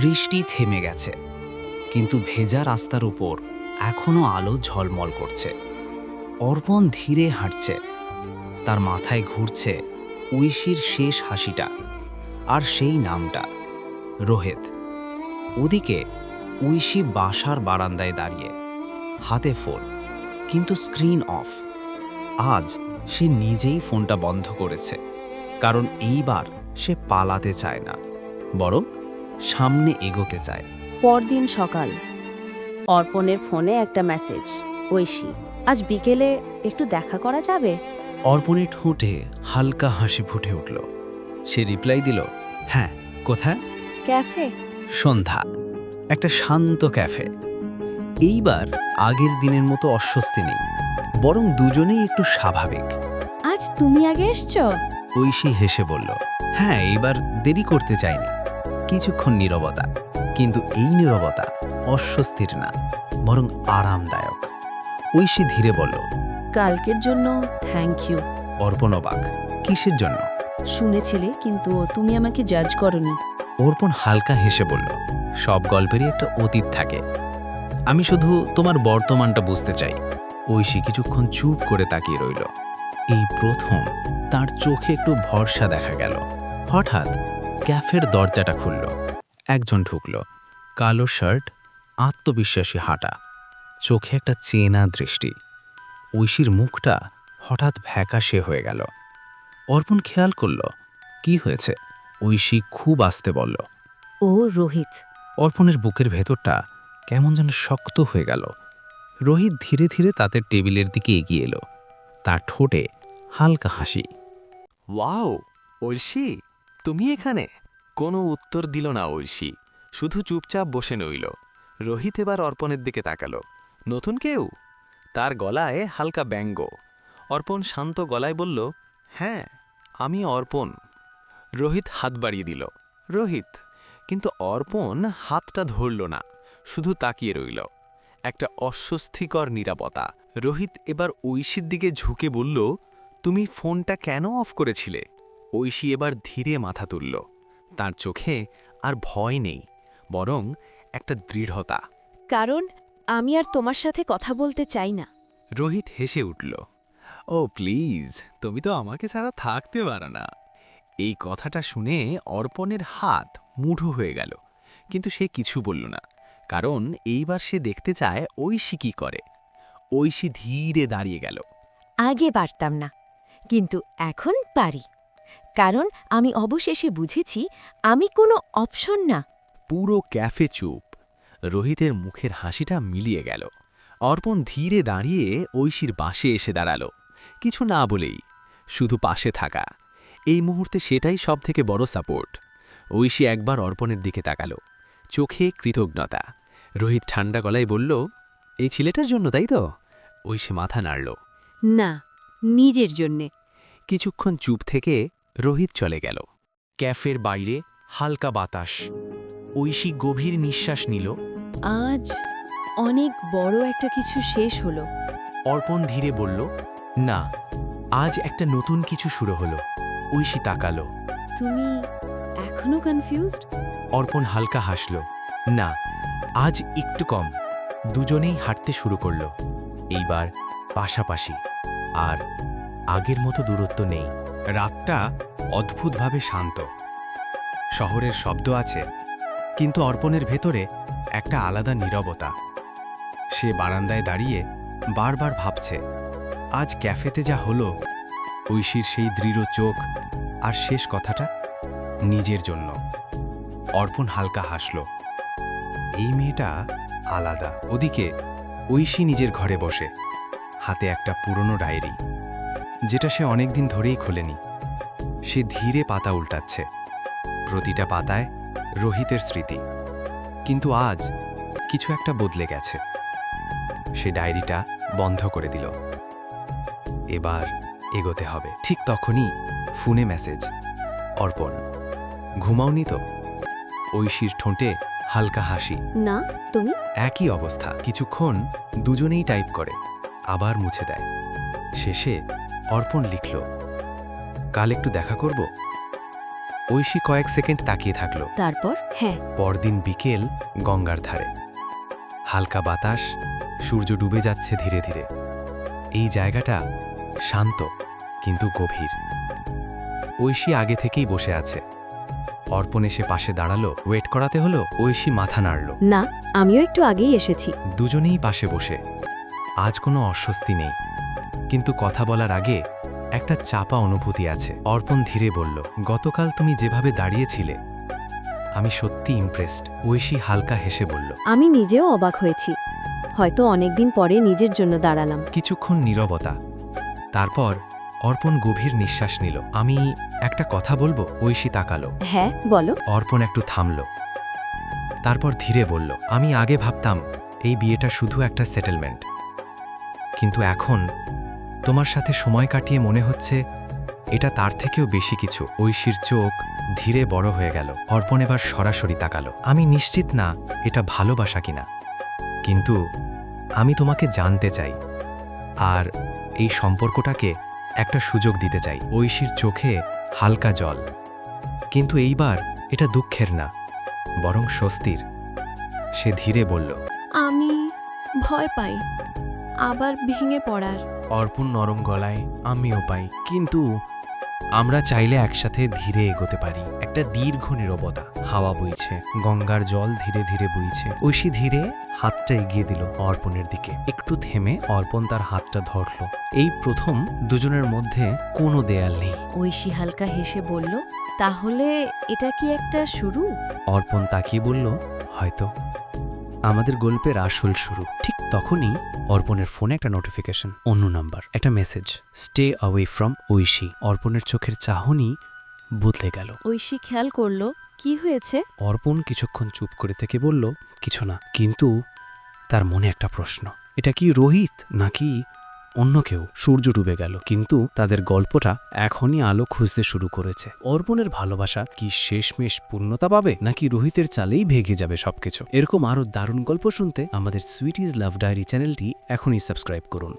বৃষ্টি থেমে গেছে, কিন্তু ভেজা রাস্তার উপর এখনো আলো ঝলমল করছে। অর্পণ ধীরে হাঁটছে, তার মাথায় ঘুরছে ঐশীর শেষ হাসিটা, আর সেই নামটা রোহিত। ওদিকে ঐশী বাসার বারান্দায় দাঁড়িয়ে, হাতে ফোন, কিন্তু স্ক্রিন অফ। আজ সে নিজেই ফোনটা বন্ধ করেছে, কারণ এইবার সে পালাতে চায় না, বরং সামনে এগোতে চায়। পরদিন সকাল, অর্পণের ফোনে একটা মেসেজ। ঐশী, আজ বিকেলে একটু দেখা করা যাবে? অর্পণের ঠোঁটে হালকা হাসি ফুটে উঠল। সে রিপ্লাই দিল, হ্যাঁ, কোথায়? ক্যাফে। সন্ধ্যা, একটা শান্ত ক্যাফে। এইবার আগের দিনের মতো অস্বস্তি নেই, বরং দুজনেই একটু স্বাভাবিক। আজ তুমি আগে এসছো? ঐশী হেসে বলল, হ্যাঁ, এইবার দেরি করতে চাইনি। কিছুক্ষণ নীরবতা, কিন্তু এই নীরবতা অস্বস্তির না, বরং আরামদায়ক। ঐশী ধীরে বলল, কালকের জন্য থ্যাংক ইউ। অর্পণ অবাক, কিসের জন্য? শুনেছিলে, কিন্তু তুমি আমাকে জাজ করনি। অর্পণ হালকা হেসে বলল, সব গল্পেরই একটা অতীত থাকে, আমি শুধু তোমার বর্তমানটা বুঝতে চাই। ঐশী কিছুক্ষণ চুপ করে তাকিয়ে রইল। এই প্রথম তার চোখে একটু ভরসা দেখা গেল। হঠাৎ ক্যাফের দরজাটা খুলল, একজন ঢুকল। কালো শার্ট, আত্মবিশ্বাসী হাঁটা, চোখে একটা চেনা দৃষ্টি। ঐশীর মুখটা হঠাৎ ফ্যাকাশে হয়ে গেল। অর্পণ খেয়াল করল, কি হয়েছে? ঐশী খুব আস্তে বলল, ও রোহিত। অর্পণের বুকের ভেতরটা কেমন যেন শক্ত হয়ে গেল। রোহিত ধীরে ধীরে তাদের টেবিলের দিকে এগিয়ে এলো, তার ঠোঁটে হালকা হাসি। ওয়াও, ঐশী, তুমি এখানে? কোনো উত্তর দিল না ঐশী, শুধু চুপচাপ বসে রইল। রোহিত এবার অর্পণের দিকে তাকালো। নতুন কেউ? তার গলায় হালকা ব্যঙ্গ। অর্পণ শান্ত গলায় বলল, হ্যাঁ, আমি অর্পণ। রোহিত হাত বাড়িয়ে দিল, রোহিত। কিন্তু অর্পণ হাতটা ধরল না, শুধু তাকিয়ে রইল। একটা অস্বস্তিকর নীরবতা। রোহিত এবার ঐশীর দিকে ঝুঁকে বলল, তুমি ফোনটা কেন অফ করেছিলে? ঐশী এবার ধীরে মাথা তুলল। তার চোখে আর ভয় নেই, বরং একটা দৃঢ়তা। কারণ আমি আর তোমার সাথে কথা বলতে চাই না। রোহিত হেসে উঠল, ও প্লিজ, তুমি তো আমাকে ছাড়া থাকতে পারো না। এই কথাটা শুনে অর্পণের হাত মুঠো হয়ে গেল, কিন্তু সে কিছু বলল না, কারণ এইবার সে দেখতে চায় ঐশী কি করে। ঐশী ধীরে দাঁড়িয়ে গেল। আগে পারতাম না, কিন্তু এখন পারি, কারণ আমি অবশেষে বুঝেছি আমি কোনো অপশন না। পুরো ক্যাফে চুপ। রোহিতের মুখের হাসিটা মিলিয়ে গেল। অর্পণ ধীরে দাঁড়িয়ে ঐশীর পাশে এসে দাঁড়ালো, কিছু না বলেই, শুধু পাশে থাকা। এই মুহূর্তে সেটাই সবথেকে বড় সাপোর্ট। ঐশী একবার অর্পণের দিকে তাকালো, চোখে কৃতজ্ঞতা। রোহিত ঠান্ডা গলায় বলল, এই ছেলেটার জন্য, তাই তো? ঐশী মাথা নাড়ল, না, নিজের জন্যে। কিছুক্ষণ চুপ থেকে রোহিত চলে গেল। ক্যাফের বাইরে হালকা বাতাস। ঐশী গভীর নিঃশ্বাস নিল। আজ অনেক বড় একটা কিছু শেষ হলো। অর্পণ ধীরে বলল, না, আজ একটা নতুন কিছু শুরু হলো। ঐশী তাকালো। তুমি এখনো কনফিউজড? অর্পণ হালকা হাসল, না, আজ একটু কম। দুজনেই হাঁটতে শুরু করল, এইবার পাশাপাশি। আর আগের মতো দূরত্ব নেই। রাতটা অদ্ভুতভাবে শান্ত। শহরের শব্দ আছে, কিন্তু অর্পণের ভেতরে একটা আলাদা নীরবতা। সে বারান্দায় দাঁড়িয়ে বারবার ভাবছে, আজ ক্যাফেতে যা হলো, ঐশীর সেই দৃঢ় চোখ, আর শেষ কথাটা, নিজের জন্য। অর্পণ হালকা হাসল, এই মেয়েটা আলাদা। ওদিকে ঐশী নিজের ঘরে বসে, হাতে একটা পুরনো ডায়েরি, যেটা সে অনেকদিন ধরেই খোলেনি। সে ধীরে পাতা উল্টাচ্ছে, প্রতিটা পাতায় রোহিতের স্মৃতি। কিন্তু আজ কিছু একটা বদলে গেছে। সে ডায়েরিটা বন্ধ করে দিল। এবার এগোতে হবে। ঠিক তখনই ফোনে মেসেজ, অর্পণ, ঘুমাওনি তো? ঐশীর ঠোঁটে হালকা হাসি। না, তুমি? একই অবস্থা। কিছুক্ষণ দুজনেই টাইপ করে, আবার মুছে দেয়। শেষে অর্পণ লিখল, কাল একটু দেখা করব? ঐশী কয়েক সেকেন্ড তাকিয়ে থাকলো। তারপর হ্যাঁ, পরদিন বিকেল, গঙ্গার ধারে হালকা বাতাস, সূর্য ডুবে যাচ্ছে ধীরে ধীরে। এই জায়গাটা শান্ত কিন্তু গভীর। ঐশী আগে থেকেই বসে আছে। অর্পণ এসে পাশে দাঁড়ালো। ওয়েট করাতে হলো। ঐশী মাথা নাড়ল। না, আমিও একটু আগেই এসেছি। দুজনেই পাশে বসে। আজ কোনো অস্বস্তি নেই, কিন্তু কথা বলার আগে একটা চাপা অনুভূতি আছে। অর্পণ ধীরে বলল, গতকাল তুমি যেভাবে দাঁড়িয়েছিলে আমি সত্যি ইমপ্রেসড। ঐশী হালকা হেসে বলল। আমি নিজেও অবাক হয়েছি, হয়তো অনেকদিন পরে নিজের জন্য দাঁড়ালাম। কিছুক্ষণ নীরবতা, তারপর অর্পণ গভীর নিঃশ্বাস নিল। আমি একটা কথা বলবো? ঐশী তাকালো। হ্যাঁ, বলো। অর্পণ একটু থামল, তারপর ধীরে বলল, আমি আগে ভাবতাম এই বিয়েটা শুধু একটা সেটেলমেন্ট, কিন্তু এখন তোমার সাথে সময় কাটিয়ে মনে হচ্ছে এটা তার থেকেও বেশি কিছু। ঐশীর চোখ ধীরে বড় হয়ে গেল। অর্পণ এবার সরাসরি তাকালো। আমি নিশ্চিত না এটা ভালোবাসা কিনা, কিন্তু আমি তোমাকে জানতে চাই আর এই সম্পর্কটাকে একটা সুযোগ দিতে চাই। ঐশীর চোখে হালকা জল, কিন্তু এইবার এটা দুঃখের না, বরং স্বস্তির। সে ধীরে বলল, আমি ভয় পাই আবার ভেঙে পড়ার। অর্পণ নরম গলায়, আমিও পাই, কিন্তু আমরা চাইলে একসাথে ধীরে এগোতে পারি। একটা দীর্ঘ নীরবতা, হাওয়া বইছে, গঙ্গার জল ধীরে ধীরে বইছে। ঐশী ধীরে হাতটা এগিয়ে দিল অর্পণের দিকে। একটু থেমে অর্পণ তার হাতটা ধরল। এই প্রথম দুজনের মধ্যে কোনো দেয়াল নেই। ঐশী হালকা হেসে বলল, তাহলে এটা কি একটা শুরু? অর্পণ তাকিয়ে বলল, হয়তো আমাদের গল্পের আসল শুরু। ঠিক তখনই অর্পণের ফোনে একটা নোটিফিকেশন, অন্য নাম্বার, একটা message, stay away from Aishi. অর্পণের চোখের চাহনি বদলে গেল। ঐশী খেয়াল করলো, কি হয়েছে? অর্পণ কিছুক্ষণ চুপ করে থেকে বলল, কিছু না, কিন্তু তার মনে একটা প্রশ্ন, এটা কি রোহিত নাকি অন্য কেউ? সূর্য ডুবে গেল, কিন্তু তাদের গল্পটা এখনই আলো খুঁজতে শুরু করেছে। অর্পণের ভালোবাসা কি শেষমেশ পূর্ণতা পাবে, নাকি রোহিতের চালেই ভেঙে যাবে সবকিছু? এরকম আরও দারুণ গল্প শুনতে আমাদের সুইট ইজ লাভ ডায়েরি চ্যানেলটি এখনই সাবস্ক্রাইব করুন।